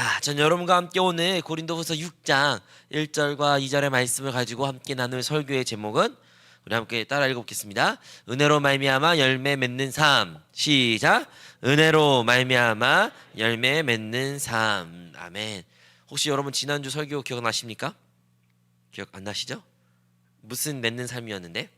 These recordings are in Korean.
자, 전 여러분과 함께 오늘 고린도후서 6장 1절과 2절의 말씀을 가지고 함께 나눌 설교의 제목은 우리 함께 따라 읽어보겠습니다. 은혜로 말미암아 열매 맺는 삶. 시작. 은혜로 말미암아 열매 맺는 삶. 아멘. 혹시 여러분 지난주 설교 기억나십니까? 기억 안 나시죠? 무슨 맺는 삶이었는데?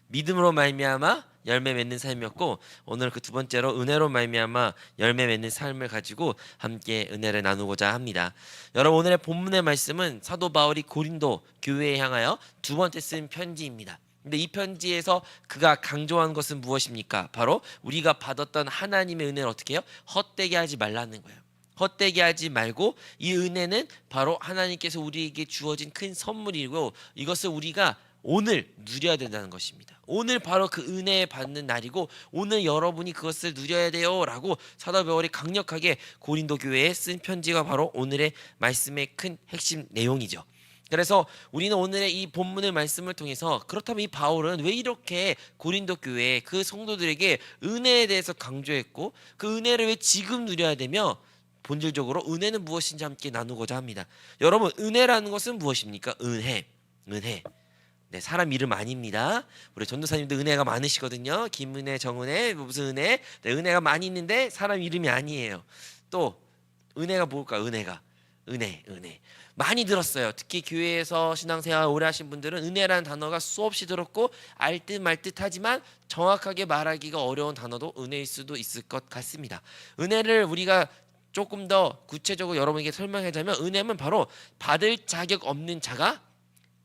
믿음으로 말미암아 열매 맺는 삶이었고, 오늘 그 두 번째로 은혜로 말미암아 열매 맺는 삶을 가지고 함께 은혜를 나누고자 합니다. 여러분, 오늘의 본문의 말씀은 사도 바울이 고린도 교회에 향하여 두 번째 쓴 편지입니다. 근데 이 편지에서 그가 강조한 것은 무엇입니까? 바로 우리가 받았던 하나님의 은혜를 어떻게 해요? 헛되게 하지 말라는 거예요. 헛되게 하지 말고, 이 은혜는 바로 하나님께서 우리에게 주어진 큰 선물이고, 이것을 우리가 오늘 누려야 된다는 것입니다. 오늘 바로 그 은혜 받는 날이고, 오늘 여러분이 그것을 누려야 돼요 라고 사도 바울이 강력하게 고린도 교회에 쓴 편지가 바로 오늘의 말씀의 큰 핵심 내용이죠. 그래서 우리는 오늘의 이 본문의 말씀을 통해서, 그렇다면 이 바울은 왜 이렇게 고린도 교회 그 성도들에게 은혜에 대해서 강조했고, 그 은혜를 왜 지금 누려야 되며, 본질적으로 은혜는 무엇인지 함께 나누고자 합니다. 여러분, 은혜라는 것은 무엇입니까? 은혜. 네, 사람 이름 아닙니다. 우리 전도사님도 은혜가 많으시거든요. 김은혜, 정은혜, 무슨 은혜? 네, 은혜가 많이 있는데 사람 이름이 아니에요. 또 은혜가 뭘까? 은혜. 많이 들었어요. 특히 교회에서 신앙생활 오래 하신 분들은 은혜라는 단어가 수없이 들었고, 알듯 말듯 하지만 정확하게 말하기가 어려운 단어도 은혜일 수도 있을 것 같습니다. 은혜를 우리가 조금 더 구체적으로 여러분에게 설명하자면, 은혜는 바로 받을 자격 없는 자가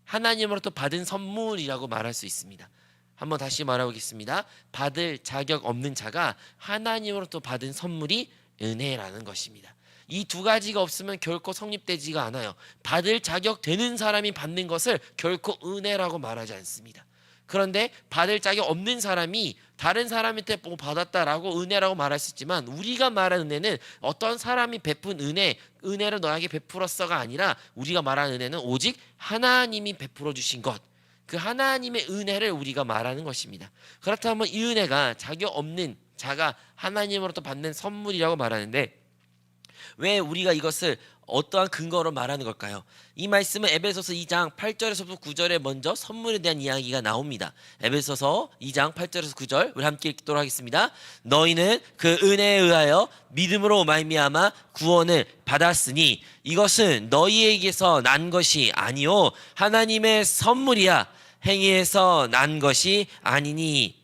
하나님으로부터 받은 선물이라고 말할 수 있습니다. 한번 다시 말해보겠습니다. 받을 자격 없는 자가 하나님으로부터 받은 선물이 은혜라는 것입니다. 이 두 가지가 없으면 결코 성립되지가 않아요. 받을 자격 되는 사람이 받는 것을 결코 은혜라고 말하지 않습니다. 그런데 받을 자격 없는 사람이 다른 사람한테 보고 받았다라고 은혜라고 말할 수 있지만, 우리가 말하는 은혜는 어떤 사람이 베푼 은혜를 너에게 베풀었어가 아니라, 우리가 말하는 은혜는 오직 하나님이 베풀어 주신 것, 그 하나님의 은혜를 우리가 말하는 것입니다. 그렇다면 이 은혜가 자격 없는 자가 하나님으로부터 받는 선물이라고 말하는데, 왜 우리가 이것을 어떠한 근거로 말하는 걸까요? 이 말씀은 에베소서 2장 8절에서부터 9절에 먼저 선물에 대한 이야기가 나옵니다. 에베소서 2장 8절에서 9절 우리 함께 읽도록 하겠습니다. 너희는 그 은혜에 의하여 믿음으로 말미암아 구원을 받았으니 이것은 너희에게서 난 것이 아니요 하나님의 선물이야. 행위에서 난 것이 아니니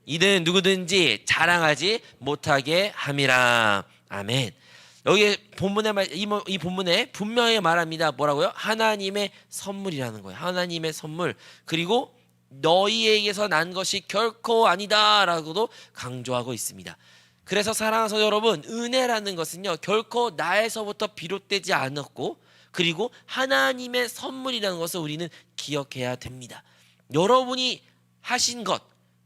이는 누구든지 자랑하지 못하게 함이라. 아멘. 여기 이 본문에 분명히 말합니다. 뭐라고요? 하나님의 선물이라는 거예요. 하나님의 선물. 그리고 너희에게서 난 것이 결코 아니다라고도 강조하고 있습니다. 그래서 사랑하는 성도 여러분, 은혜라는 것은요 결코 나에서부터 비롯되지 않았고, 그리고 하나님의 선물이라는 것을 우리는 기억해야 됩니다. 여러분이 하신 것,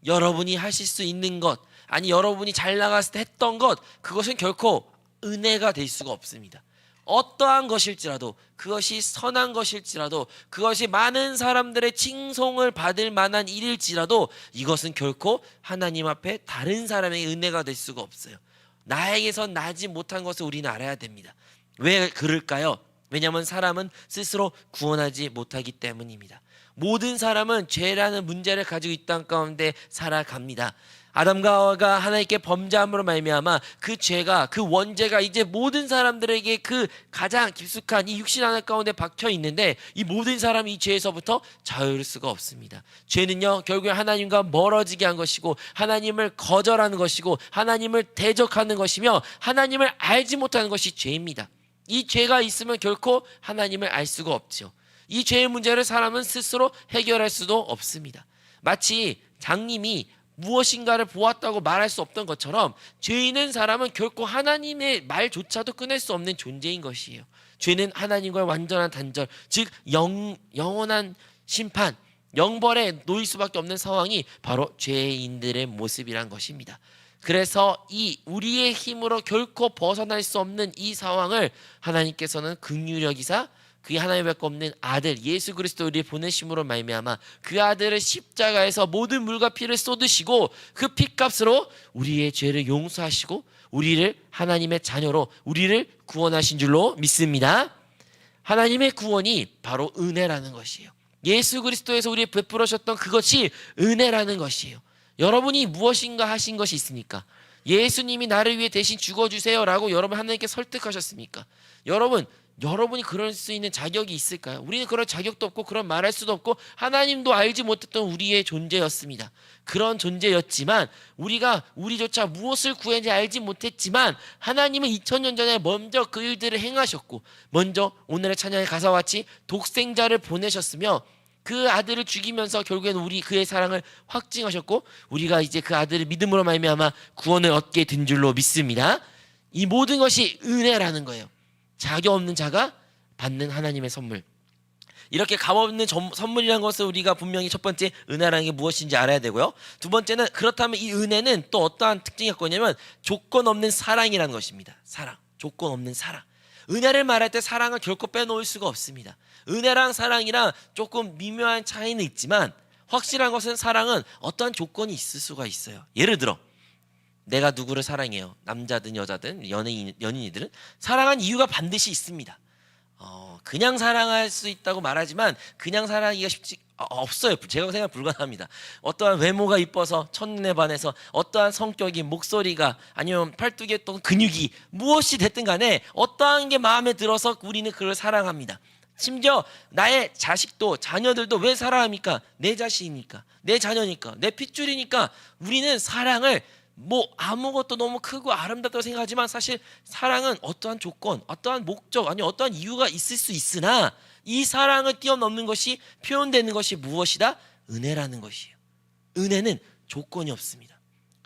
여러분이 하실 수 있는 것, 아니 여러분이 잘 나갔을 때 했던 것, 그것은 결코 은혜가 될 수가 없습니다. 어떠한 것일지라도, 그것이 선한 것일지라도, 그것이 많은 사람들의 칭송을 받을 만한 일일지라도, 이것은 결코 하나님 앞에 다른 사람에게 은혜가 될 수가 없어요. 나에게서 나지 못한 것을 우리는 알아야 됩니다. 왜 그럴까요? 왜냐하면 사람은 스스로 구원하지 못하기 때문입니다. 모든 사람은 죄라는 문제를 가지고 이 땅 가운데 살아갑니다. 아담과 하와가 하나님께 범죄함으로 말미암아 그 죄가, 그 원죄가 이제 모든 사람들에게 그 가장 깊숙한 이 육신 하나 가운데 박혀 있는데, 이 모든 사람이 이 죄에서부터 자유할 수가 없습니다. 죄는요 결국에 하나님과 멀어지게 한 것이고, 하나님을 거절하는 것이고, 하나님을 대적하는 것이며, 하나님을 알지 못하는 것이 죄입니다. 이 죄가 있으면 결코 하나님을 알 수가 없죠. 이 죄의 문제를 사람은 스스로 해결할 수도 없습니다. 마치 장님이 무엇인가를 보았다고 말할 수 없던 것처럼, 죄 있는 사람은 결코 하나님의 말조차도 끊을 수 없는 존재인 것이에요. 죄는 하나님과의 완전한 단절, 즉 영원한 심판, 영벌에 놓일 수밖에 없는 상황이 바로 죄인들의 모습이란 것입니다. 그래서 이 우리의 힘으로 결코 벗어날 수 없는 이 상황을 하나님께서는 긍휼히 여기사 그게 하나님밖에 없는 아들 예수 그리스도 우리를 보내심으로 말미암아 그 아들을 십자가에서 모든 물과 피를 쏟으시고 그 피값으로 우리의 죄를 용서하시고 우리를 하나님의 자녀로 우리를 구원하신 줄로 믿습니다. 하나님의 구원이 바로 은혜라는 것이에요. 예수 그리스도에서 우리에 베풀으셨던 그것이 은혜라는 것이에요. 여러분이 무엇인가 하신 것이 있습니까? 예수님이 나를 위해 대신 죽어주세요라고 여러분 하나님께 설득하셨습니까? 여러분이 그럴 수 있는 자격이 있을까요? 우리는 그런 자격도 없고 그런 말할 수도 없고 하나님도 알지 못했던 우리의 존재였습니다. 그런 존재였지만 우리조차 무엇을 구했는지 알지 못했지만 하나님은 2000년 전에 먼저 그 일들을 행하셨고 먼저 오늘의 찬양의 가사와 같이 독생자를 보내셨으며 그 아들을 죽이면서 결국에는 우리 그의 사랑을 확증하셨고 우리가 이제 그 아들을 믿음으로 말미암아 구원을 얻게 된 줄로 믿습니다. 이 모든 것이 은혜라는 거예요. 자격 없는 자가 받는 하나님의 선물. 이렇게 값없는 선물이라는 것을 우리가 분명히 첫 번째 은혜라는 게 무엇인지 알아야 되고요. 두 번째는 그렇다면 이 은혜는 또 어떠한 특징이 갖고 있냐면 조건 없는 사랑이라는 것입니다. 사랑, 조건 없는 사랑. 은혜를 말할 때 사랑을 결코 빼놓을 수가 없습니다. 은혜랑 사랑이랑 조금 미묘한 차이는 있지만 확실한 것은 사랑은 어떠한 조건이 있을 수가 있어요. 예를 들어 내가 누구를 사랑해요. 남자든 여자든 연인이들은 사랑한 이유가 반드시 있습니다. 그냥 사랑할 수 있다고 말하지만 그냥 사랑하기가 쉽지 없어요. 제가 생각 불가능합니다. 어떠한 외모가 이뻐서 첫눈에 반해서 어떠한 성격이 목소리가 아니면 팔뚝에 또 근육이 무엇이 됐든 간에 어떠한 게 마음에 들어서 우리는 그걸 사랑합니다. 심지어 나의 자식도 자녀들도 왜 사랑합니까? 내 자식이니까 내 자녀니까 내 핏줄이니까 우리는 사랑을 아무것도 너무 크고 아름답다고 생각하지만 사실 사랑은 어떠한 조건, 어떠한 목적, 아니 어떠한 이유가 있을 수 있으나 이 사랑을 뛰어넘는 것이 표현되는 것이 무엇이다? 은혜라는 것이에요. 은혜는 조건이 없습니다.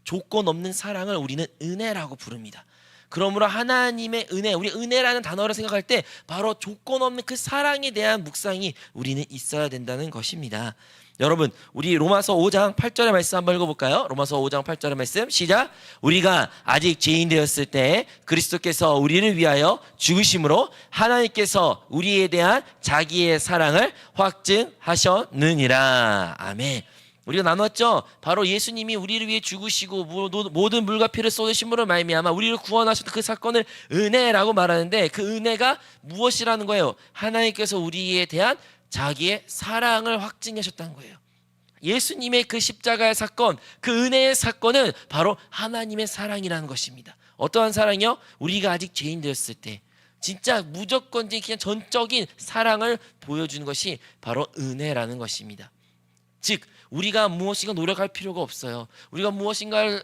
조건 없는 사랑을 우리는 은혜라고 부릅니다. 그러므로 하나님의 은혜, 우리 은혜라는 단어를 생각할 때 바로 조건 없는 그 사랑에 대한 묵상이 우리는 있어야 된다는 것입니다. 여러분 우리 로마서 5장 8절의 말씀 한번 읽어볼까요? 로마서 5장 8절의 말씀 시작. 우리가 아직 죄인 되었을 때 그리스도께서 우리를 위하여 죽으심으로 하나님께서 우리에 대한 자기의 사랑을 확증하셨느니라. 아멘. 우리가 나눴죠. 바로 예수님이 우리를 위해 죽으시고 모든 물과 피를 쏟으심으로 말미암아 우리를 구원하셨던 그 사건을 은혜라고 말하는데 그 은혜가 무엇이라는 거예요? 하나님께서 우리에 대한 자기의 사랑을 확증하셨다는 거예요. 예수님의 그 십자가의 사건, 그 은혜의 사건은 바로 하나님의 사랑이라는 것입니다. 어떠한 사랑이요? 우리가 아직 죄인 되었을 때 진짜 무조건적인 그냥 전적인 사랑을 보여주는 것이 바로 은혜라는 것입니다. 즉 우리가 무엇인가 노력할 필요가 없어요. 우리가 무엇인가를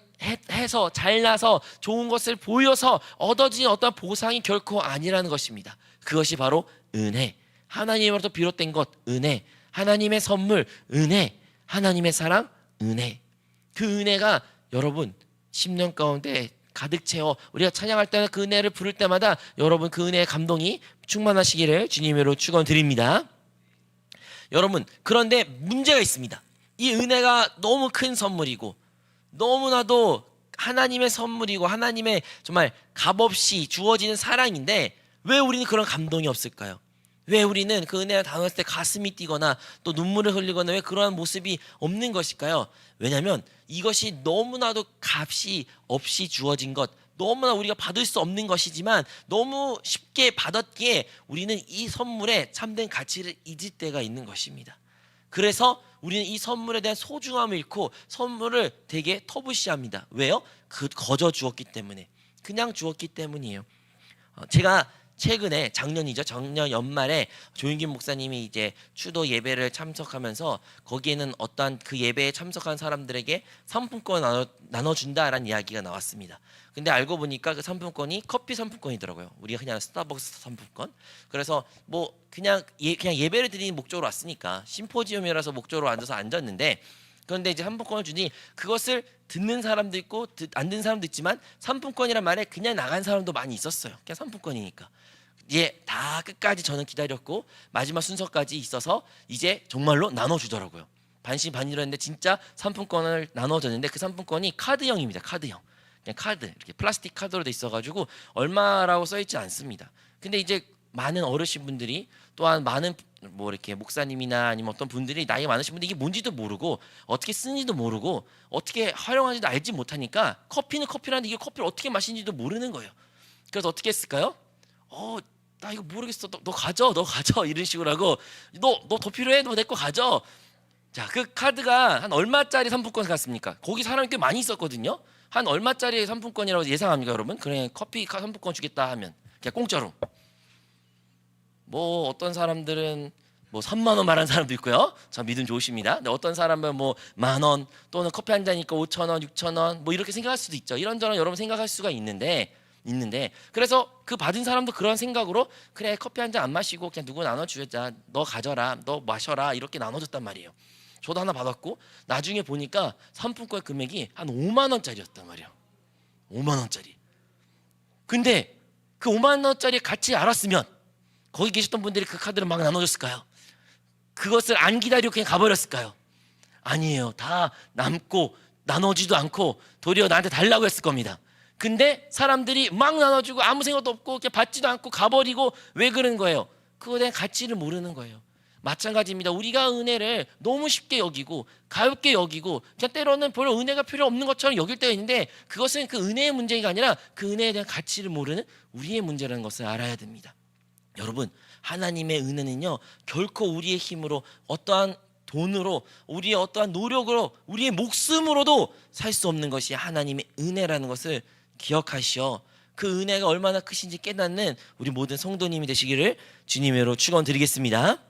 해서 잘나서 좋은 것을 보여서 얻어진 어떤 보상이 결코 아니라는 것입니다. 그것이 바로 은혜. 하나님으로부터 비롯된 것 은혜, 하나님의 선물 은혜, 하나님의 사랑 은혜. 그 은혜가 여러분 10년 가운데 가득 채워 우리가 찬양할 때는 그 은혜를 부를 때마다 여러분 그 은혜의 감동이 충만하시기를 주님으로 축원드립니다. 여러분 그런데 문제가 있습니다. 이 은혜가 너무 큰 선물이고 너무나도 하나님의 선물이고 하나님의 정말 값없이 주어지는 사랑인데 왜 우리는 그런 감동이 없을까요? 왜 우리는 그 은혜를 당했을 때 가슴이 뛰거나 또 눈물을 흘리거나 왜 그러한 모습이 없는 것일까요? 왜냐하면 이것이 너무나도 값이 없이 주어진 것, 너무나 우리가 받을 수 없는 것이지만 너무 쉽게 받았기에 우리는 이 선물의 참된 가치를 잊을 때가 있는 것입니다. 그래서 우리는 이 선물에 대한 소중함을 잃고 선물을 되게 터부시합니다. 왜요? 거저 주었기 때문에, 그냥 주었기 때문이에요. 제가 최근에 작년 연말에 조윤김 목사님이 이제 추도 예배를 참석하면서 거기에는 어떠한 그 예배에 참석한 사람들에게 상품권을 나눠준다라는 이야기가 나왔습니다. 근데 알고 보니까 그 상품권이 커피 상품권이더라고요. 우리가 그냥 스타벅스 상품권. 그래서 그냥 예배를 드리는 목적으로 왔으니까 심포지움이라서 목적으로 앉았는데 그런데 이제 상품권을 주니 그것을 듣는 사람도 있고 안 듣는 사람도 있지만 상품권이란 말에 그냥 나간 사람도 많이 있었어요. 그냥 상품권이니까. 이제 다 끝까지 저는 기다렸고 마지막 순서까지 있어서 이제 정말로 나눠주더라고요. 반신반의로 했는데 진짜 상품권을 나눠줬는데 그 상품권이 카드형입니다. 카드형. 그냥 카드, 이렇게 플라스틱 카드로 돼 있어가지고 얼마라고 써있지 않습니다. 근데 이제 많은 어르신분들이 또한 많은 뭐 이렇게 목사님이나 아니면 어떤 분들이 나이가 많으신 분들이 이게 뭔지도 모르고 어떻게 쓰는지도 모르고 어떻게 활용하는지도 알지 못하니까 커피는 커피라는데 이게 커피를 어떻게 마시는지도 모르는 거예요. 그래서 어떻게 했을까요? 나 이거 모르겠어. 너 가져, 너 가져 이런 식으로 하고 너 더 필요해? 너 내 거 가져. 자, 그 카드가 한 얼마짜리 상품권 같습니까? 거기 사람이 꽤 많이 있었거든요. 한 얼마짜리 상품권이라고 예상합니까, 여러분? 그래 커피 상품권 주겠다 하면 그냥 공짜로. 뭐 어떤 사람들은 뭐 3만 원 말하는 사람도 있고요. 저 믿음 좋으십니다. 근데 어떤 사람은 뭐 10,000원 또는 커피 한 잔이니까 5,000원, 6,000원 뭐 이렇게 생각할 수도 있죠. 이런저런 여러분 생각할 수가 있는데 그래서 그 받은 사람도 그런 생각으로 그래 커피 한 잔 안 마시고 그냥 누구 나눠주자. 너 가져라, 너 마셔라 이렇게 나눠줬단 말이에요. 저도 하나 받았고 나중에 보니까 상품권 금액이 한 5만 원짜리였단 말이에요. 5만 원짜리. 근데 그 5만 원짜리 가치 알았으면 거기 계셨던 분들이 그 카드를 막 나눠줬을까요? 그것을 안 기다리고 그냥 가버렸을까요? 아니에요. 다 남고 나눠주지도 않고 도리어 나한테 달라고 했을 겁니다. 근데 사람들이 막 나눠주고 아무 생각도 없고 그냥 받지도 않고 가버리고 왜 그런 거예요? 그거에 대한 가치를 모르는 거예요. 마찬가지입니다. 우리가 은혜를 너무 쉽게 여기고 가볍게 여기고 그냥 때로는 별로 은혜가 필요 없는 것처럼 여길 때가 있는데 그것은 그 은혜의 문제가 아니라 그 은혜에 대한 가치를 모르는 우리의 문제라는 것을 알아야 됩니다. 여러분, 하나님의 은혜는요 결코 우리의 힘으로 어떠한 돈으로 우리의 어떠한 노력으로 우리의 목숨으로도 살 수 없는 것이 하나님의 은혜라는 것을 기억하시오. 그 은혜가 얼마나 크신지 깨닫는 우리 모든 성도님이 되시기를 주님으로 축원드리겠습니다.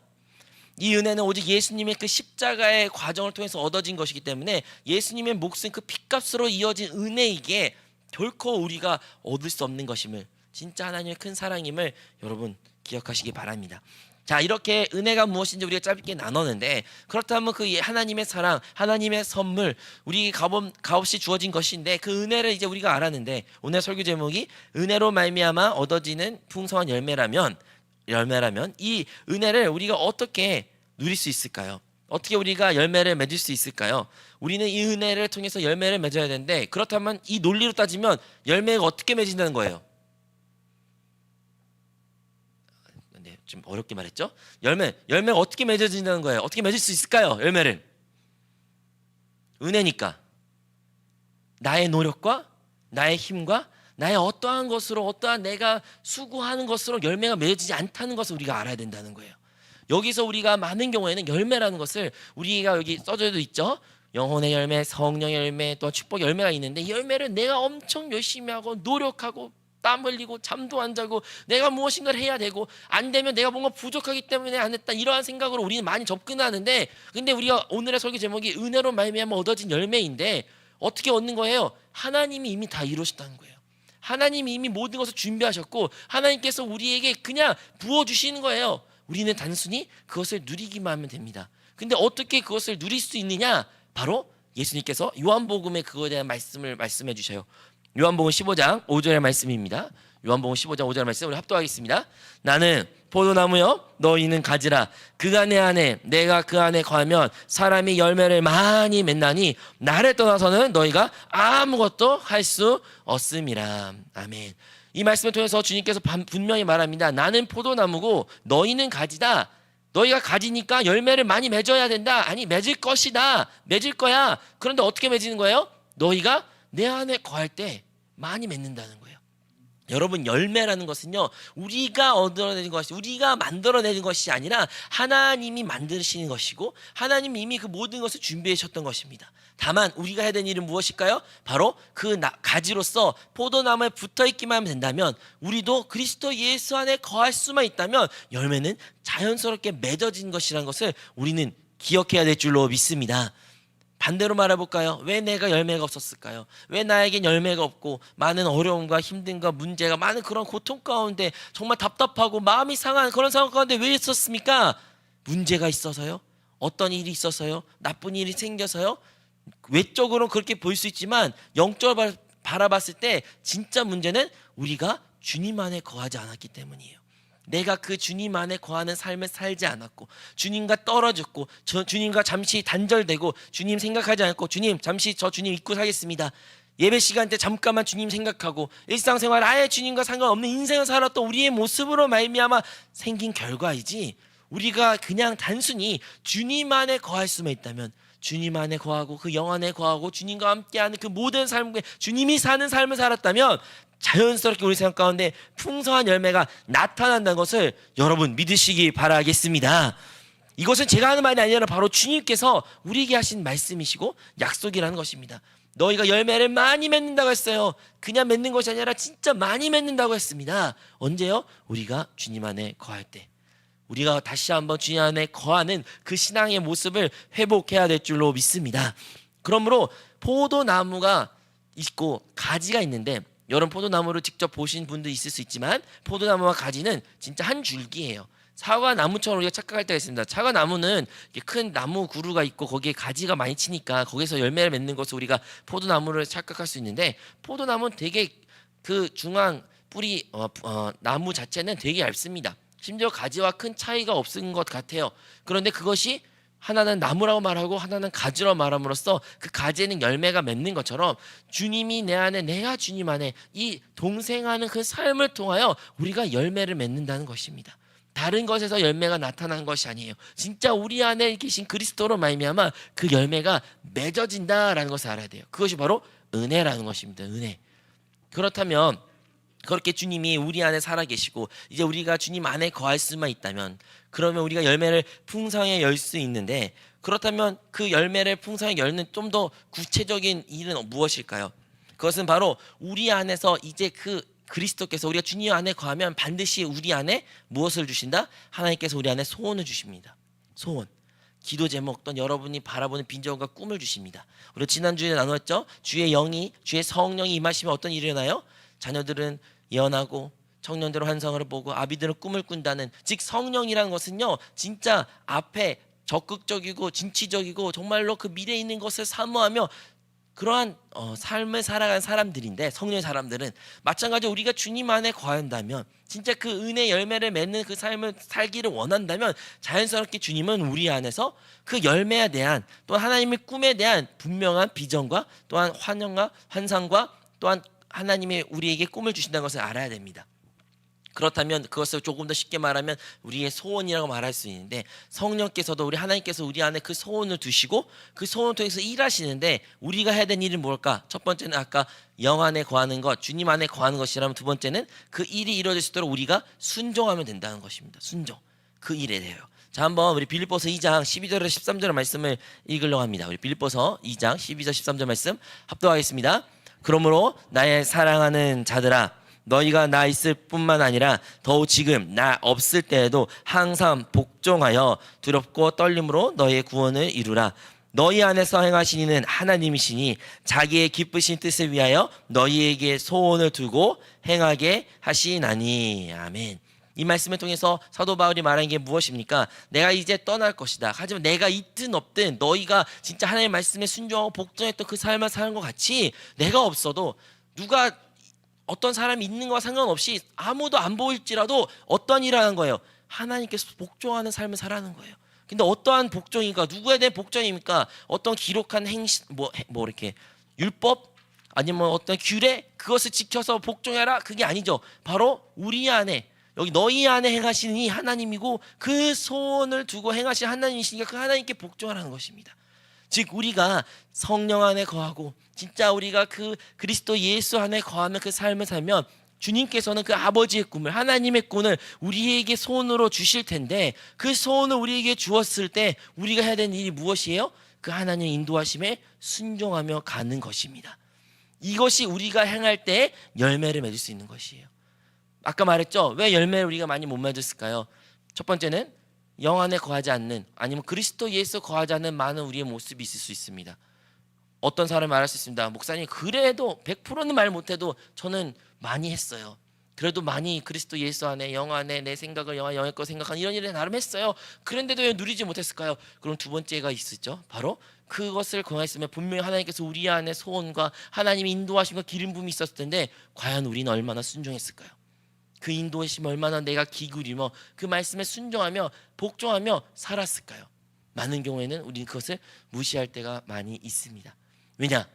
이 은혜는 오직 예수님의 그 십자가의 과정을 통해서 얻어진 것이기 때문에 예수님의 목숨 그 핏값으로 이어진 은혜이기에 결코 우리가 얻을 수 없는 것임을, 진짜 하나님의 큰 사랑임을 여러분 기억하시기 바랍니다. 자, 이렇게 은혜가 무엇인지 우리가 짧게 나눴는데 그렇다면 그 하나님의 사랑, 하나님의 선물 우리 값없이 주어진 것인데 그 은혜를 이제 우리가 알았는데 오늘 설교 제목이 은혜로 말미암아 얻어지는 풍성한 열매라면 이 은혜를 우리가 어떻게 누릴 수 있을까요? 어떻게 우리가 열매를 맺을 수 있을까요? 우리는 이 은혜를 통해서 열매를 맺어야 되는데 그렇다면 이 논리로 따지면 열매가 어떻게 맺어진다는 거예요? 좀 어렵게 말했죠? 열매가 어떻게 맺어진다는 거예요? 어떻게 맺을 수 있을까요? 열매를 은혜니까 나의 노력과 나의 힘과 나의 어떠한 것으로 어떠한 내가 수고하는 것으로 열매가 맺어지지 않다는 것을 우리가 알아야 된다는 거예요. 여기서 우리가 많은 경우에는 열매라는 것을 우리가 여기 써져도 있죠. 영혼의 열매, 성령의 열매, 또 축복의 열매가 있는데 이 열매를 내가 엄청 열심히 하고 노력하고 땀 흘리고 잠도 안 자고 내가 무엇인가를 해야 되고 안 되면 내가 뭔가 부족하기 때문에 안 했다 이러한 생각으로 우리는 많이 접근하는데 근데 우리가 오늘의 설교 제목이 은혜로 말미암아 얻어진 열매인데 어떻게 얻는 거예요? 하나님이 이미 다 이루셨다는 거예요. 하나님이 이미 모든 것을 준비하셨고 하나님께서 우리에게 그냥 부어주시는 거예요. 우리는 단순히 그것을 누리기만 하면 됩니다. 근데 어떻게 그것을 누릴 수 있느냐? 바로 예수님께서 요한복음에 그거에 대한 말씀을 말씀해 주셔요. 요한복음 15장 5절의 말씀입니다. 요한복음 15장 5절의 말씀 우리 합독하겠습니다. 나는 포도나무여 너희는 가지라. 그가 내 안에 내가 그 안에 거하면 사람이 열매를 많이 맺나니 나를 떠나서는 너희가 아무것도 할 수 없음이라. 아멘. 이 말씀을 통해서 주님께서 분명히 말합니다. 나는 포도나무고 너희는 가지다. 너희가 가지니까 열매를 많이 맺어야 된다. 아니 맺을 것이다. 맺을 거야. 그런데 어떻게 맺는 거예요? 너희가 내 안에 거할 때 많이 맺는다는 거예요. 여러분 열매라는 것은요 우리가 얻어내는 것이 우리가 만들어내는 것이 아니라 하나님이 만드시는 것이고 하나님이 이미 그 모든 것을 준비해 주셨던 것입니다. 다만 우리가 해야 되는 일은 무엇일까요? 바로 그 가지로서 포도나무에 붙어있기만 하면 된다면 우리도 그리스도 예수 안에 거할 수만 있다면 열매는 자연스럽게 맺어진 것이라는 것을 우리는 기억해야 될 줄로 믿습니다. 반대로 말해볼까요? 왜 내가 열매가 없었을까요? 왜 나에겐 열매가 없고 많은 어려움과 힘듦과 문제가 많은 그런 고통 가운데 정말 답답하고 마음이 상한 그런 상황 가운데 왜 있었습니까? 문제가 있어서요? 어떤 일이 있어서요? 나쁜 일이 생겨서요? 외적으로는 그렇게 보일 수 있지만 영적으로 바라봤을 때 진짜 문제는 우리가 주님 안에 거하지 않았기 때문이에요. 내가 그 주님 안에 거하는 삶을 살지 않았고 주님과 떨어졌고 주님과 잠시 단절되고 주님 생각하지 않고 주님 잠시 저 주님 잊고 살겠습니다. 예배 시간 때 잠깐만 주님 생각하고 일상생활 아예 주님과 상관없는 인생을 살았던 우리의 모습으로 말미암아 생긴 결과이지, 우리가 그냥 단순히 주님 안에 거할 수만 있다면, 주님 안에 거하고 그 영 안에 거하고 주님과 함께하는 그 모든 삶에 주님이 사는 삶을 살았다면 자연스럽게 우리 생각 가운데 풍성한 열매가 나타난다는 것을 여러분 믿으시기 바라겠습니다. 이것은 제가 하는 말이 아니라 바로 주님께서 우리에게 하신 말씀이시고 약속이라는 것입니다. 너희가 열매를 많이 맺는다고 했어요. 그냥 맺는 것이 아니라 진짜 많이 맺는다고 했습니다. 언제요? 우리가 주님 안에 거할 때. 우리가 다시 한번 주님 안에 거하는 그 신앙의 모습을 회복해야 될 줄로 믿습니다. 그러므로 포도나무가 있고 가지가 있는데, 여러분 포도나무를 직접 보신 분도 있을 수 있지만 포도나무와 가지는 진짜 한 줄기예요. 사과나무처럼 우리가 착각할 때가 있습니다. 사과나무는 큰 나무 구루가 있고 거기에 가지가 많이 치니까 거기서 열매를 맺는 것을 우리가 포도나무를 착각할 수 있는데, 포도나무는 되게 그 중앙 뿌리 나무 자체는 되게 얇습니다. 심지어 가지와 큰 차이가 없은 것 같아요. 그런데 그것이 하나는 나무라고 말하고 하나는 가지라고 말함으로써 그 가지에는 열매가 맺는 것처럼 주님이 내 안에, 내가 주님 안에 이 동생하는 그 삶을 통하여 우리가 열매를 맺는다는 것입니다. 다른 것에서 열매가 나타난 것이 아니에요. 진짜 우리 안에 계신 그리스도로 말미암아 그 열매가 맺어진다라는 것을 알아야 돼요. 그것이 바로 은혜라는 것입니다. 은혜. 그렇다면 그렇게 주님이 우리 안에 살아계시고 이제 우리가 주님 안에 거할 수만 있다면, 그러면 우리가 열매를 풍성하게 열 수 있는데, 그렇다면 그 열매를 풍성하게 열는 좀 더 구체적인 일은 무엇일까요? 그것은 바로 우리 안에서 이제 그 그리스도께서, 우리가 주님 안에 거하면 반드시 우리 안에 무엇을 주신다? 하나님께서 우리 안에 소원을 주십니다. 소원. 기도 제목, 어떤 여러분이 바라보는 빈정과 꿈을 주십니다. 우리 지난주에 나눴죠? 주의 영이, 주의 성령이 임하시면 어떤 일이 일어나요? 자녀들은 예언하고 청년들은 환상을 보고 아비들은 꿈을 꾼다는, 즉 성령이라는 것은요 진짜 앞에 적극적이고 진취적이고 정말로 그 미래에 있는 것을 사모하며 그러한 삶을 살아가는 사람들인데, 성령의 사람들은 마찬가지로 우리가 주님 안에 거한다면, 진짜 그 은혜 열매를 맺는 그 삶을 살기를 원한다면 자연스럽게 주님은 우리 안에서 그 열매에 대한, 또한 하나님의 꿈에 대한 분명한 비전과 또한 환영과 환상과 또한 하나님이 우리에게 꿈을 주신다는 것을 알아야 됩니다. 그렇다면 그것을 조금 더 쉽게 말하면 우리의 소원이라고 말할 수 있는데, 성령께서도, 우리 하나님께서 우리 안에 그 소원을 두시고 그 소원을 통해서 일하시는데, 우리가 해야 되는 일은 뭘까? 첫 번째는 아까 영 안에 거하는 것, 주님 안에 거하는 것이라면, 두 번째는 그 일이 이루어질 수 있도록 우리가 순종하면 된다는 것입니다. 순종. 그 일에 대해요. 자, 한번 우리 빌립보서 2장 12절에서 13절 말씀을 읽으려고 합니다. 우리 빌립보서 2장 12절 13절 말씀 합독하겠습니다. 그러므로 나의 사랑하는 자들아, 너희가 나 있을 뿐만 아니라 더욱 지금 나 없을 때에도 항상 복종하여 두렵고 떨림으로 너희의 구원을 이루라. 너희 안에서 행하신 이는 하나님이시니 자기의 기쁘신 뜻을 위하여 너희에게 소원을 두고 행하게 하시나니. 아멘. 이 말씀을 통해서 사도 바울이 말하는 게 무엇입니까? 내가 이제 떠날 것이다. 하지만 내가 있든 없든 너희가 진짜 하나님의 말씀에 순종하고 복종했던 그 삶을 사는 것 같이, 내가 없어도 누가 어떤 사람이 있는 것과 상관없이 아무도 안 보일지라도 어떤 일을 하는 거예요? 하나님께서 복종하는 삶을 살아가는 거예요. 근데 어떠한 복종입니까? 누구에 대한 복종입니까? 어떤 기록한 행실, 이렇게 율법, 아니면 어떤 규례, 그것을 지켜서 복종해라, 그게 아니죠. 바로 우리 안에, 여기 너희 안에 행하시는 이 하나님이고 그 소원을 두고 행하신 하나님이시니까 그 하나님께 복종하라는 것입니다. 즉 우리가 성령 안에 거하고 진짜 우리가 그 그리스도 예수 안에 거하는 그 삶을 살면 주님께서는 그 아버지의 꿈을, 하나님의 꿈을 우리에게 소원으로 주실 텐데, 그 소원을 우리에게 주었을 때 우리가 해야 되는 일이 무엇이에요? 그 하나님의 인도하심에 순종하며 가는 것입니다. 이것이 우리가 행할 때 열매를 맺을 수 있는 것이에요. 아까 말했죠? 왜 열매를 우리가 많이 못 맺었을까요? 첫 번째는 영 안에 거하지 않는, 아니면 그리스도 예수 거하지 않는 많은 우리의 모습이 있을 수 있습니다. 어떤 사람이 말할 수 있습니다. 목사님, 그래도 100%는 말 못해도 저는 많이 했어요. 그래도 많이 그리스도 예수 안에, 영 안에 내 생각을 영의 거 생각하는 이런 일을 나름 했어요. 그런데도 왜 누리지 못했을까요? 그럼 두 번째가 있었죠. 바로 그것을 공했으면 분명히 하나님께서 우리 안에 소원과 하나님의 인도하심과 기름 부음이 있었을 텐데, 과연 우리는 얼마나 순종했을까요? 그 인도하심 얼마나 내가 기울이며 그 말씀에 순종하며 복종하며 살았을까요? 많은 경우에는 우리는 그것을 무시할 때가 많이 있습니다. 왜냐?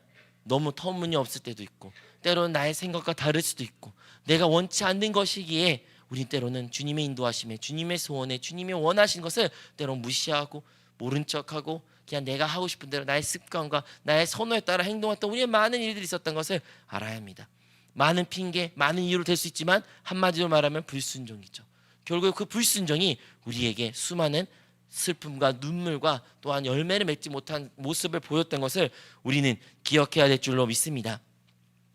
너무 터무니없을 때도 있고 때로는 나의 생각과 다를 수도 있고 내가 원치 않는 것이기에 우리 때로는 주님의 인도하심에 주님의 소원에 주님이 원하신 것을 때로는 무시하고 모른 척하고 그냥 내가 하고 싶은 대로 나의 습관과 나의 선호에 따라 행동했던 우리의 많은 일들이 있었던 것을 알아야 합니다. 많은 핑계, 많은 이유로 될 수 있지만 한마디로 말하면 불순종이죠. 결국 그 불순종이 우리에게 수많은 슬픔과 눈물과 또한 열매를 맺지 못한 모습을 보였던 것을 우리는 기억해야 될 줄로 믿습니다.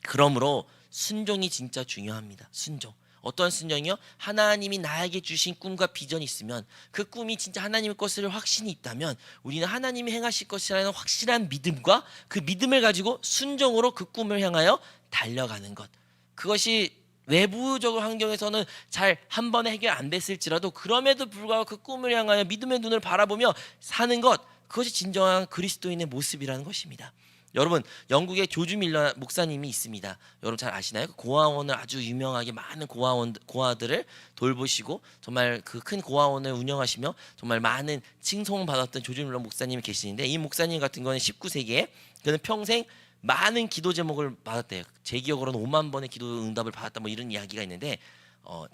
그러므로 순종이 진짜 중요합니다. 순종. 어떤 순종이요? 하나님이 나에게 주신 꿈과 비전이 있으면 그 꿈이 진짜 하나님의 것을 확신이 있다면 우리는 하나님이 행하실 것이라는 확실한 믿음과 그 믿음을 가지고 순종으로 그 꿈을 향하여 달려가는 것. 그것이 외부적인 환경에서는 잘 한 번에 해결 안 됐을지라도 그럼에도 불구하고 그 꿈을 향하여 믿음의 눈을 바라보며 사는 것, 그것이 진정한 그리스도인의 모습이라는 것입니다. 여러분, 영국의 조지 밀러 목사님이 있습니다. 여러분 잘 아시나요? 고아원을 아주 유명하게 많은 고아들을 돌보시고 정말 그 큰 고아원을 운영하시며 정말 많은 칭송받았던 조지 밀러 목사님이 계시는데, 이 목사님 같은 경우는 19세기에 그는 평생 많은 기도 제목을 받았대요. 제 기억으로는 5만 번의 기도 응답을 받았다 뭐 이런 이야기가 있는데,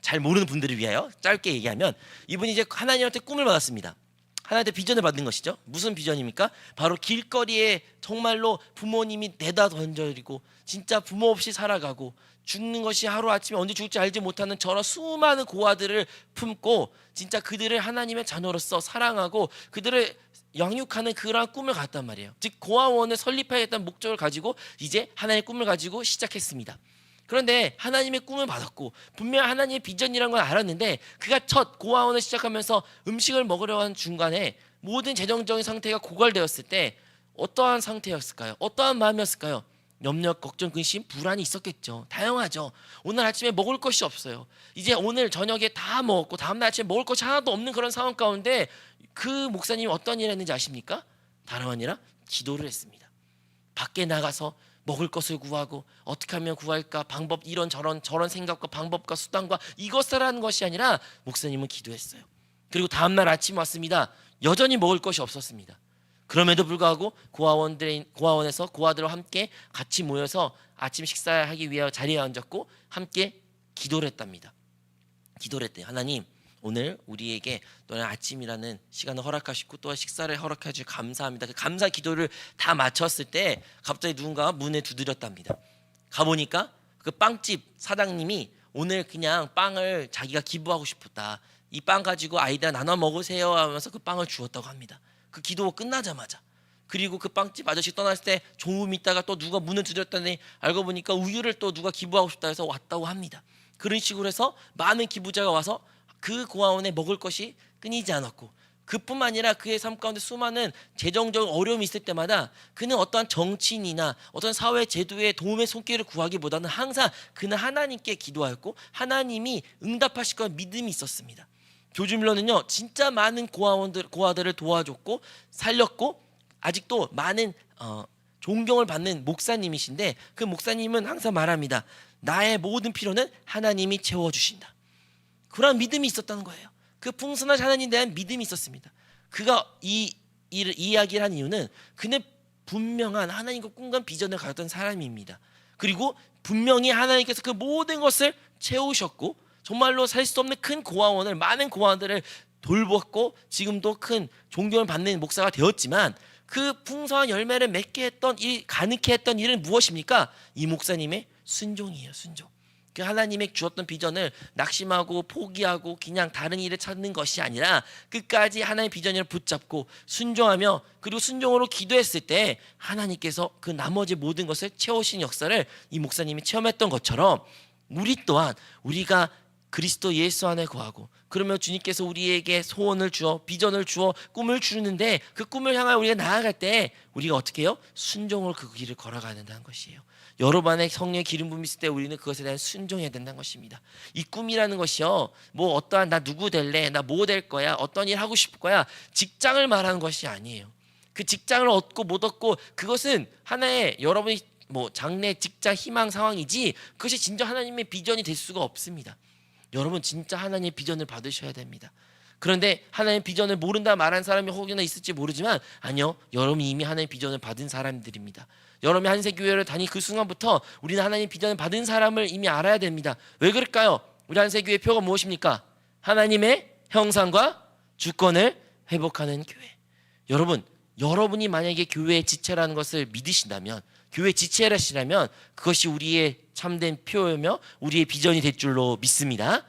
잘 모르는 분들을 위하여 짧게 얘기하면 이분이 이제 하나님한테 꿈을 받았습니다. 하나님한테 비전을 받는 것이죠. 무슨 비전입니까? 바로 길거리에 정말로 부모님이 내다 던져버리고 진짜 부모 없이 살아가고 죽는 것이 하루아침에 언제 죽을지 알지 못하는 저런 수많은 고아들을 품고 진짜 그들을 하나님의 자녀로서 사랑하고 그들을 양육하는 그러한 꿈을 갖단 말이에요. 즉 고아원을 설립하겠다는 목적을 가지고 이제 하나님의 꿈을 가지고 시작했습니다. 그런데 하나님의 꿈을 받았고 분명 하나님의 비전이라는 걸 알았는데 그가 첫 고아원을 시작하면서 음식을 먹으려 하는 중간에 모든 재정적인 상태가 고갈되었을 때 어떠한 상태였을까요? 어떠한 마음이었을까요? 염려, 걱정, 근심, 불안이 있었겠죠. 다양하죠. 오늘 아침에 먹을 것이 없어요. 이제 오늘 저녁에 다 먹었고 다음날 아침에 먹을 것이 하나도 없는 그런 상황 가운데 그 목사님이 어떤 일을 했는지 아십니까? 다름 아니라 기도를 했습니다. 밖에 나가서 먹을 것을 구하고 어떻게 하면 구할까 방법 이런 저런 생각과 방법과 수단과 이것을 하는 것이 아니라 목사님은 기도했어요. 그리고 다음날 아침 왔습니다. 여전히 먹을 것이 없었습니다. 그럼에도 불구하고 고아원에서 고아들과 함께 같이 모여서 아침 식사하기 위해 자리에 앉았고 함께 기도를 했답니다. 기도를 했대요. 하나님, 오늘 우리에게 또한 아침이라는 시간을 허락하시고 또한 식사를 허락해 주셔서 감사합니다. 그 감사 기도를 다 마쳤을 때 갑자기 누군가가 문에 두드렸답니다. 가보니까 그 빵집 사장님이 오늘 그냥 빵을 자기가 기부하고 싶었다. 이 빵 가지고 아이들 나눠 먹으세요 하면서 그 빵을 주었다고 합니다. 그 기도가 끝나자마자. 그리고 그 빵집 아저씨 떠났을 때 조금 있다가 또 누가 문을 두드렸더니 알고 보니까 우유를 또 누가 기부하고 싶다 해서 왔다고 합니다. 그런 식으로 해서 많은 기부자가 와서 그 고아원에 먹을 것이 끊이지 않았고 그뿐만 아니라 그의 삶 가운데 수많은 재정적 어려움이 있을 때마다 그는 어떠한 정치인이나 어떤 사회 제도의 도움의 손길을 구하기보다는 항상 그는 하나님께 기도하였고 하나님이 응답하실 것 믿음이 있었습니다. 조지 밀러는요 진짜 많은 고아들을 도와줬고 살렸고 아직도 많은 존경을 받는 목사님이신데 그 목사님은 항상 말합니다. 나의 모든 필요는 하나님이 채워주신다. 그런 믿음이 있었다는 거예요. 그 풍성한 하나님에 대한 믿음이 있었습니다. 그가 이 이야기를 한 이유는 그는 분명한 하나님과 꿈과 비전을 가졌던 사람입니다. 그리고 분명히 하나님께서 그 모든 것을 채우셨고 정말로 살 수 없는 큰 고아원을 많은 고아원들을 돌봤고 지금도 큰 존경을 받는 목사가 되었지만 그 풍성한 열매를 맺게 했던 가능케 했던 일은 무엇입니까? 이 목사님의 순종이에요. 순종. 그 하나님의 주었던 비전을 낙심하고 포기하고 그냥 다른 일을 찾는 것이 아니라 끝까지 하나님의 비전을 붙잡고 순종하며 그리고 순종으로 기도했을 때 하나님께서 그 나머지 모든 것을 채우신 역사를 이 목사님이 체험했던 것처럼 우리 또한 우리가 그리스도 예수 안에 거하고 그러면 주님께서 우리에게 소원을 주어 비전을 주어 꿈을 주는데 그 꿈을 향하여 우리가 나아갈 때 우리가 어떻게 해요? 순종으로 그 길을 걸어가야 된다는 것이에요. 여러 번의 성령의 기름 부음이 있을 때 우리는 그것에 대한 순종해야 된다는 것입니다. 이 꿈이라는 것이요 뭐 어떠한 나 누구 될래 나 뭐 될 거야 어떤 일 하고 싶을 거야 직장을 말하는 것이 아니에요. 그 직장을 얻고 못 얻고 그것은 하나의 여러분이 뭐 장래 직장 희망 상황이지 그것이 진짜 하나님의 비전이 될 수가 없습니다. 여러분 진짜 하나님의 비전을 받으셔야 됩니다. 그런데 하나님의 비전을 모른다 말한 사람이 혹여나 있을지 모르지만 아니요, 여러분이 이미 하나님의 비전을 받은 사람들입니다. 여러분이 한세교회를 다니 그 순간부터 우리는 하나님의 비전을 받은 사람을 이미 알아야 됩니다. 왜 그럴까요? 우리 한세교회의 표가 무엇입니까? 하나님의 형상과 주권을 회복하는 교회. 여러분, 여러분이 만약에 교회의 지체라는 것을 믿으신다면, 교회 지체라시라면 그것이 우리의 참된 표이며 우리의 비전이 될 줄로 믿습니다.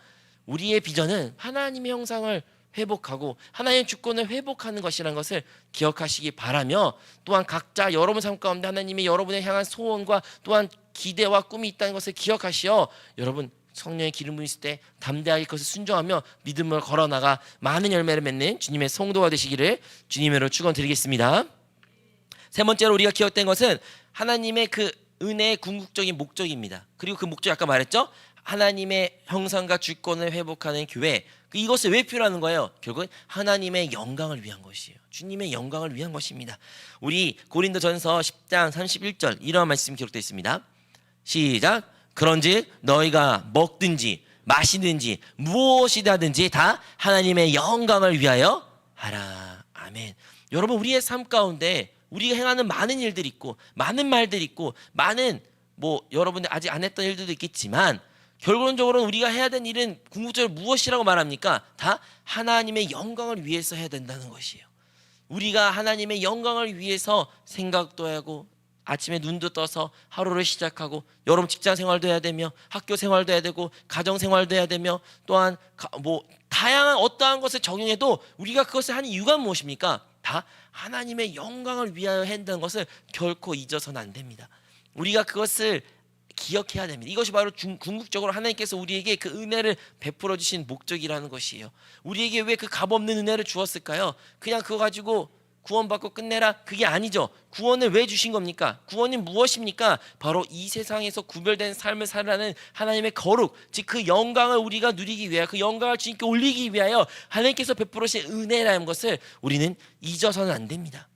우리의 비전은 하나님의 형상을 회복하고 하나님의 주권을 회복하는 것이라는 것을 기억하시기 바라며, 또한 각자 여러분 삶 가운데 하나님이 여러분을 향한 소원과 또한 기대와 꿈이 있다는 것을 기억하시어 여러분 성령의 기름 부으실 때 담대하게 그것을 순종하며 믿음을 걸어나가 많은 열매를 맺는 주님의 성도가 되시기를 주님으로 축원드리겠습니다. 세 번째로 우리가 기억된 것은 하나님의 그 은혜의 궁극적인 목적입니다. 그리고 그 목적이 아까 말했죠. 하나님의 형상과 주권을 회복하는 교회. 이것을 왜 필요하는 거예요? 결국은 하나님의 영광을 위한 것이에요. 주님의 영광을 위한 것입니다. 우리 고린도전서 10장 31절 이러한 말씀이 기록되어 있습니다. 시작. 그런즉 너희가 먹든지 마시든지 무엇이든지 다 하나님의 영광을 위하여 하라. 아멘. 여러분, 우리의 삶 가운데 우리가 행하는 많은 일들이 있고 많은 말들이 있고 많은 여러분들 아직 안 했던 일들도 있겠지만 결론적으로는 우리가 해야 되는 일은 궁극적으로 무엇이라고 말합니까? 다 하나님의 영광을 위해서 해야 된다는 것이에요. 우리가 하나님의 영광을 위해서 생각도 하고 아침에 눈도 떠서 하루를 시작하고, 여러분 직장 생활도 해야 되며 학교 생활도 해야 되고 가정 생활도 해야 되며 또한 다양한 어떠한 것을 적용해도 우리가 그것을 하는 이유가 무엇입니까? 다 하나님의 영광을 위하여 한다는 것을 결코 잊어서는 안 됩니다. 우리가 그것을 기억해야 됩니다. 이것이 바로 궁극적으로 하나님께서 우리에게 그 은혜를 베풀어 주신 목적이라는 것이에요. 우리에게 왜 그 값없는 은혜를 주었을까요? 그냥 그거 가지고 구원받고 끝내라, 그게 아니죠. 구원을 왜 주신 겁니까? 구원이 무엇입니까? 바로 이 세상에서 구별된 삶을 살라는 하나님의 거룩, 즉 그 영광을 우리가 누리기 위하여, 그 영광을 주님께 올리기 위하여 하나님께서 베풀으신 은혜라는 것을 우리는 잊어서는 안 됩니다.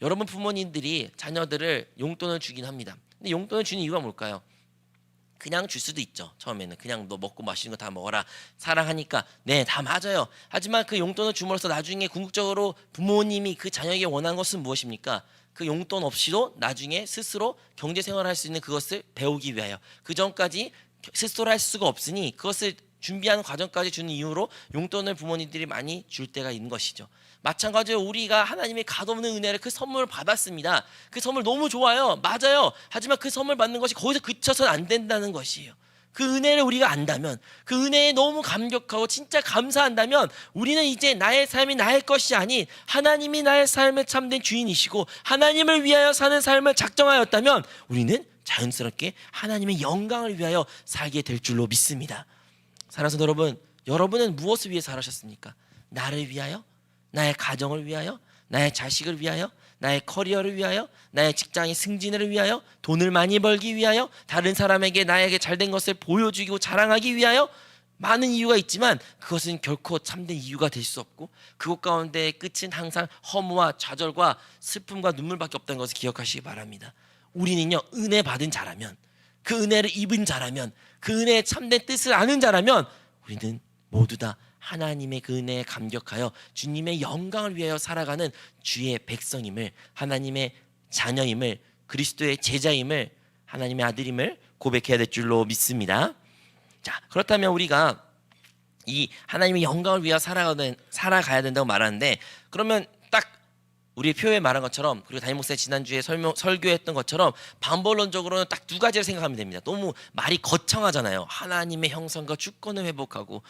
여러분, 부모님들이 자녀들을 용돈을 주긴 합니다. 근데 용돈을 주는 이유가 뭘까요? 그냥 줄 수도 있죠. 처음에는 그냥 너 먹고 마시는 거 다 먹어라, 사랑하니까. 네, 다 맞아요. 하지만 그 용돈을 줌으로써 나중에 궁극적으로 부모님이 그 자녀에게 원하는 것은 무엇입니까? 그 용돈 없이도 나중에 스스로 경제생활을 할 수 있는 그것을 배우기 위하여, 그 전까지 스스로 할 수가 없으니 그것을 준비하는 과정까지 주는 이유로 용돈을 부모님들이 많이 줄 때가 있는 것이죠. 마찬가지로 우리가 하나님의 값없는 은혜를, 그 선물을 받았습니다. 그 선물 너무 좋아요. 맞아요. 하지만 그 선물 받는 것이 거기서 그쳐서는 안 된다는 것이에요. 그 은혜를 우리가 안다면, 그 은혜에 너무 감격하고 진짜 감사한다면 우리는 이제 나의 삶이 나의 것이 아닌 하나님이 나의 삶의 참된 주인이시고 하나님을 위하여 사는 삶을 작정하였다면 우리는 자연스럽게 하나님의 영광을 위하여 살게 될 줄로 믿습니다. 사랑하는 여러분, 여러분은 무엇을 위해 살아셨습니까? 나를 위하여? 나의 가정을 위하여? 나의 자식을 위하여? 나의 커리어를 위하여? 나의 직장의 승진을 위하여? 돈을 많이 벌기 위하여? 다른 사람에게 나에게 잘된 것을 보여주고 자랑하기 위하여? 많은 이유가 있지만 그것은 결코 참된 이유가 될 수 없고, 그것 가운데의 끝은 항상 허무와 좌절과 슬픔과 눈물밖에 없다는 것을 기억하시기 바랍니다. 우리는요, 은혜 받은 자라면, 그 은혜를 입은 자라면, 그 은혜의 참된 뜻을 아는 자라면 우리는 모두 다 하나님의 그 은혜에 감격하여 주님의 영광을 위하여 살아가는 주의 백성임을, 하나님의 자녀임을, 그리스도의 제자임을, 하나님의 아들임을 고백해야 될 줄로 믿습니다. 자, 그렇다면 우리가 이 하나님의 영광을 위하여 살아가야 된다고 말하는데, 그러면 딱 우리 표에 말한 것처럼, 그리고 담임 목사님 지난주에 설교했던 것처럼 반벌론적으로는 딱 두 가지를 생각하면 됩니다. 너무 말이 거창하잖아요. 하나님의 형상과 주권을 회복하고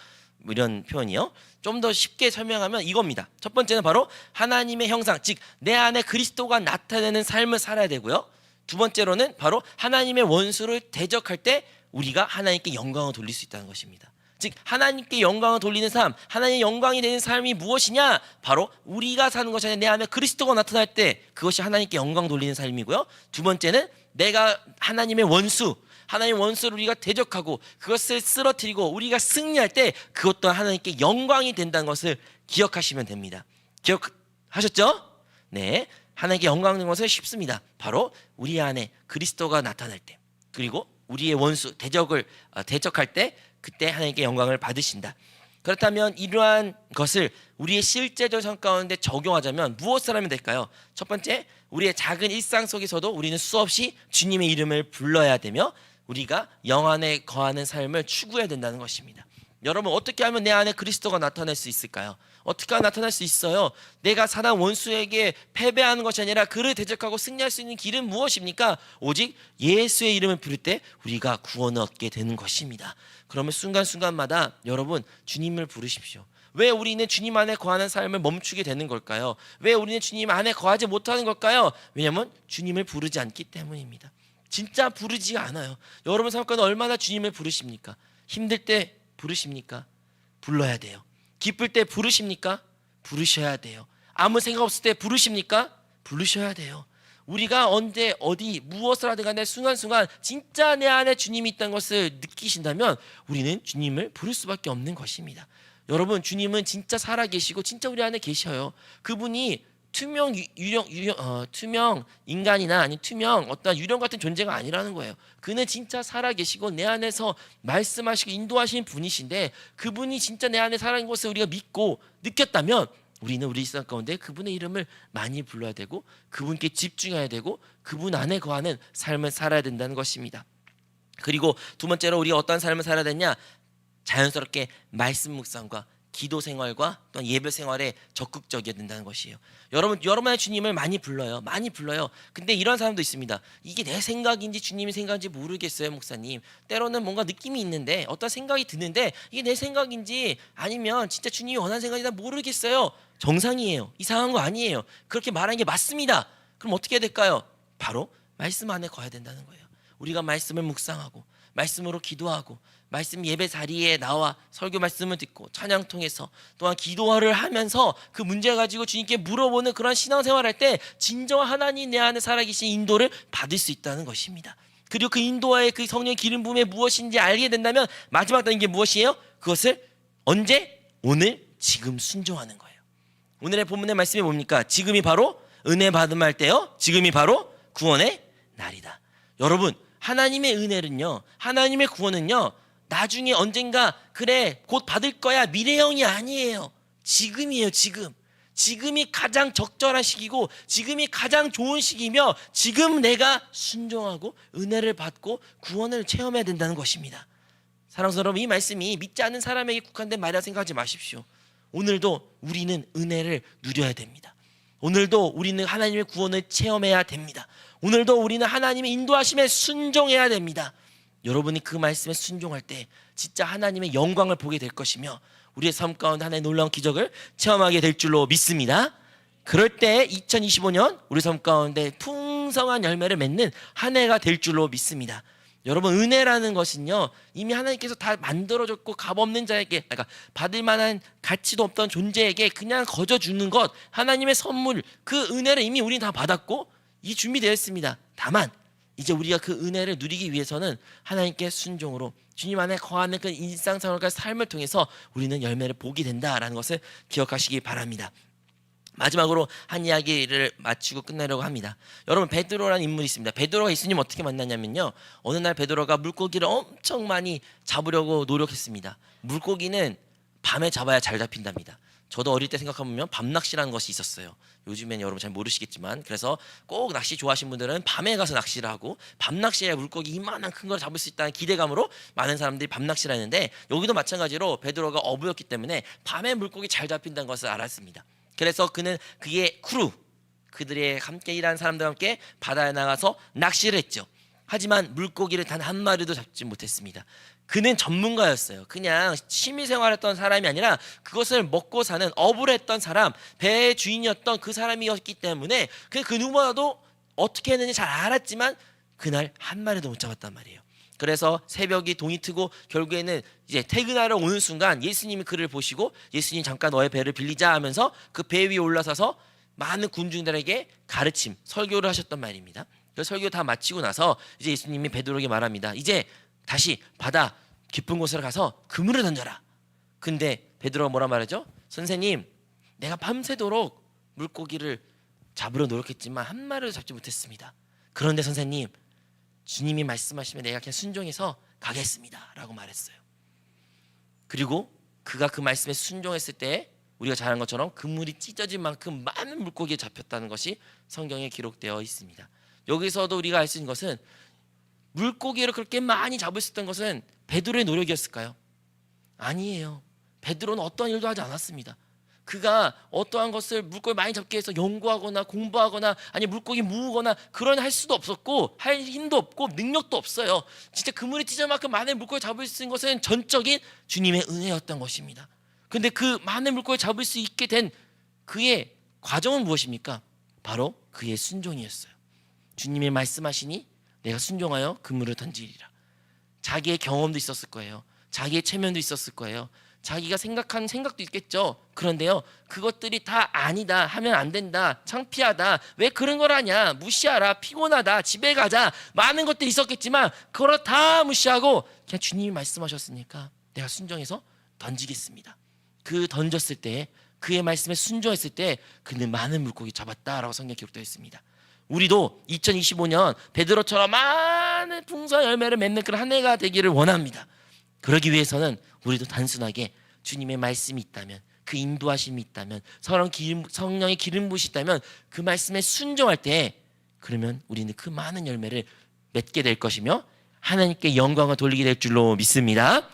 이런 표현이요. 좀 더 쉽게 설명하면 이겁니다. 첫 번째는 바로 하나님의 형상, 즉 내 안에 그리스도가 나타내는 삶을 살아야 되고요. 두 번째로는 바로 하나님의 원수를 대적할 때 우리가 하나님께 영광을 돌릴 수 있다는 것입니다. 즉 하나님께 영광을 돌리는 삶, 하나님의 영광이 되는 삶이 무엇이냐? 바로 우리가 사는 것이 아니라 내 안에 그리스도가 나타날 때 그것이 하나님께 영광 돌리는 삶이고요. 두 번째는 내가 하나님의 원수, 하나님의 원수를 우리가 대적하고 그것을 쓰러뜨리고 우리가 승리할 때 그것 또한 하나님께 영광이 된다는 것을 기억하시면 됩니다. 기억하셨죠? 네, 하나님께 영광 되는 것은 쉽습니다. 바로 우리 안에 그리스도가 나타날 때, 그리고 우리의 원수 대적할 때 그때 하나님께 영광을 받으신다. 그렇다면 이러한 것을 우리의 실제적 삶 가운데 적용하자면 무엇을 하면 될까요? 첫 번째, 우리의 작은 일상 속에서도 우리는 수없이 주님의 이름을 불러야 되며 우리가 영 안에 거하는 삶을 추구해야 된다는 것입니다. 여러분, 어떻게 하면 내 안에 그리스도가 나타날 수 있을까요? 어떻게 하면 나타날 수 있어요? 내가 사단 원수에게 패배하는 것이 아니라 그를 대적하고 승리할 수 있는 길은 무엇입니까? 오직 예수의 이름을 부를 때 우리가 구원을 얻게 되는 것입니다. 그러면 순간순간마다 여러분, 주님을 부르십시오. 왜 우리는 주님 안에 거하는 삶을 멈추게 되는 걸까요? 왜 우리는 주님 안에 거하지 못하는 걸까요? 왜냐하면 주님을 부르지 않기 때문입니다. 진짜 부르지가 않아요. 여러분 삶 가운데 얼마나 주님을 부르십니까? 힘들 때 부르십니까? 불러야 돼요. 기쁠 때 부르십니까? 부르셔야 돼요. 아무 생각 없을 때 부르십니까? 부르셔야 돼요. 우리가 언제 어디 무엇을 하든 간에 순간순간 진짜 내 안에 주님이 있다는 것을 느끼신다면 우리는 주님을 부를 수밖에 없는 것입니다. 여러분, 주님은 진짜 살아계시고 진짜 우리 안에 계셔요. 그분이 투명 인간이나 아니 투명 어떤 유령 같은 존재가 아니라는 거예요. 그는 진짜 살아계시고 내 안에서 말씀하시고 인도하시는 분이신데, 그분이 진짜 내 안에 살아있는 것을 우리가 믿고 느꼈다면 우리는 우리 일상 가운데 그분의 이름을 많이 불러야 되고 그분께 집중해야 되고 그분 안에 거하는 삶을 살아야 된다는 것입니다. 그리고 두 번째로 우리가 어떤 삶을 살아야 되냐? 자연스럽게 말씀 묵상과 기도 생활과 또 예배 생활에 적극적이어야 된다는 것이에요. 여러분의 주님을 많이 불러요. 많이 불러요. 근데 이런 사람도 있습니다. 이게 내 생각인지 주님의 생각인지 모르겠어요, 목사님. 때로는 뭔가 느낌이 있는데, 어떤 생각이 드는데 이게 내 생각인지 아니면 진짜 주님이 원하는 생각인지 모르겠어요. 정상이에요. 이상한 거 아니에요. 그렇게 말하는 게 맞습니다. 그럼 어떻게 해야 될까요? 바로 말씀 안에 거야 된다는 거예요. 우리가 말씀을 묵상하고 말씀으로 기도하고 말씀 예배 자리에 나와 설교 말씀을 듣고 찬양 통해서 또한 기도를 하면서 그 문제 가지고 주님께 물어보는 그런 신앙생활할 때 진정한 하나님 내 안에 살아계신 인도를 받을 수 있다는 것입니다. 그리고 그 인도와의 그 성령의 기름 부음이 무엇인지 알게 된다면 마지막 단계 무엇이에요? 그것을 언제? 오늘 지금 순종하는 거예요. 오늘의 본문의 말씀이 뭡니까? 지금이 바로 은혜 받음 할 때요. 지금이 바로 구원의 날이다. 여러분, 하나님의 은혜는요, 하나님의 구원은요, 나중에 언젠가 그래 곧 받을 거야 미래형이 아니에요. 지금이에요. 지금이 가장 적절한 시기고 지금이 가장 좋은 시기며 지금 내가 순종하고 은혜를 받고 구원을 체험해야 된다는 것입니다. 사랑스러운 여러분, 이 말씀이 믿지 않는 사람에게 국한된 말이라 생각하지 마십시오. 오늘도 우리는 은혜를 누려야 됩니다. 오늘도 우리는 하나님의 구원을 체험해야 됩니다. 오늘도 우리는 하나님의 인도하심에 순종해야 됩니다. 여러분이 그 말씀에 순종할 때 진짜 하나님의 영광을 보게 될 것이며 우리의 삶 가운데 하나의 놀라운 기적을 체험하게 될 줄로 믿습니다. 그럴 때 2025년 우리 삶 가운데 풍성한 열매를 맺는 한 해가 될 줄로 믿습니다. 여러분, 은혜라는 것은요, 이미 하나님께서 다 만들어졌고 값없는 자에게, 그러니까 받을 만한 가치도 없던 존재에게 그냥 거저 주는 것, 하나님의 선물, 그 은혜를 이미 우리는 다 받았고 이 준비되어 있습니다. 다만 이제 우리가 그 은혜를 누리기 위해서는 하나님께 순종으로 주님 안에 거하는 그 일상생활과 삶을 통해서 우리는 열매를 보게 된다라는 것을 기억하시기 바랍니다. 마지막으로 한 이야기를 마치고 끝내려고 합니다. 여러분, 베드로라는 인물이 있습니다. 베드로가 예수님 어떻게 만났냐면요, 어느 날 베드로가 물고기를 엄청 많이 잡으려고 노력했습니다. 물고기는 밤에 잡아야 잘 잡힌답니다. 저도 어릴 때 생각해보면 밤낚시라는 것이 있었어요. 요즘엔 여러분 잘 모르시겠지만, 그래서 꼭 낚시 좋아하시는 분들은 밤에 가서 낚시를 하고 밤낚시에 물고기 이만한 큰 걸 잡을 수 있다는 기대감으로 많은 사람들이 밤낚시를 했는데, 여기도 마찬가지로 베드로가 어부였기 때문에 밤에 물고기 잘 잡힌다는 것을 알았습니다. 그래서 그는 그의 크루, 그들의 함께 일하는 사람들과 함께 바다에 나가서 낚시를 했죠. 하지만 물고기를 단 한 마리도 잡지 못했습니다. 그는 전문가였어요. 그냥 취미생활했던 사람이 아니라 그것을 먹고 사는 어부를 했던 사람, 배의 주인이었던 그 사람이었기 때문에 그 누구보다도 어떻게 했는지 잘 알았지만 그날 한 마리도 못 잡았단 말이에요. 그래서 새벽이 동이 트고 결국에는 이제 퇴근하러 오는 순간 예수님이 그를 보시고, 예수님 잠깐 너의 배를 빌리자 하면서 그 배 위에 올라서서 많은 군중들에게 가르침, 설교를 하셨단 말입니다. 그 설교 다 마치고 나서 이제 예수님이 베드로에게 말합니다. 이제 다시 바다 깊은 곳으로 가서 그물을 던져라. 근데 베드로가 뭐라 말하죠? 선생님, 내가 밤새도록 물고기를 잡으려 노력했지만 한 마리도 잡지 못했습니다. 그런데 선생님, 주님이 말씀하시면 내가 그냥 순종해서 가겠습니다 라고 말했어요. 그리고 그가 그 말씀에 순종했을 때 우리가 잘 아는 것처럼 그물이 찢어질 만큼 많은 물고기에 잡혔다는 것이 성경에 기록되어 있습니다. 여기서도 우리가 알 수 있는 것은 물고기를 그렇게 많이 잡을 수 있던 것은 베드로의 노력이었을까요? 아니에요. 베드로는 어떠한 일도 하지 않았습니다. 그가 어떠한 것을 물고기 많이 잡기 위해서 연구하거나 공부하거나 아니 물고기 모으거나 그런 할 수도 없었고 할 힘도 없고 능력도 없어요. 진짜 그물이 찢을 만큼 많은 물고기 잡을 수 있는 것은 전적인 주님의 은혜였던 것입니다. 근데 그 많은 물고기 잡을 수 있게 된 그의 과정은 무엇입니까? 바로 그의 순종이었어요. 주님이 말씀하시니 내가 순종하여 그물을 던지리라. 자기의 경험도 있었을 거예요. 자기의 체면도 있었을 거예요. 자기가 생각한 생각도 있겠죠. 그런데요, 그것들이 다 아니다, 하면 안 된다, 창피하다, 왜 그런 걸 하냐, 무시하라, 피곤하다, 집에 가자, 많은 것들이 있었겠지만 그걸 다 무시하고 그냥 주님이 말씀하셨으니까 내가 순종해서 던지겠습니다. 그 던졌을 때, 그의 말씀에 순종했을 때 그는 많은 물고기 잡았다라고 성경에 기록되어 있습니다. 우리도 2025년 베드로처럼 많은 풍성한 열매를 맺는 그런 한 해가 되기를 원합니다. 그러기 위해서는 우리도 단순하게 주님의 말씀이 있다면, 그 인도하심이 있다면, 성령의 기름 부으시 있다면 그 말씀에 순종할 때, 그러면 우리는 그 많은 열매를 맺게 될 것이며 하나님께 영광을 돌리게 될 줄로 믿습니다.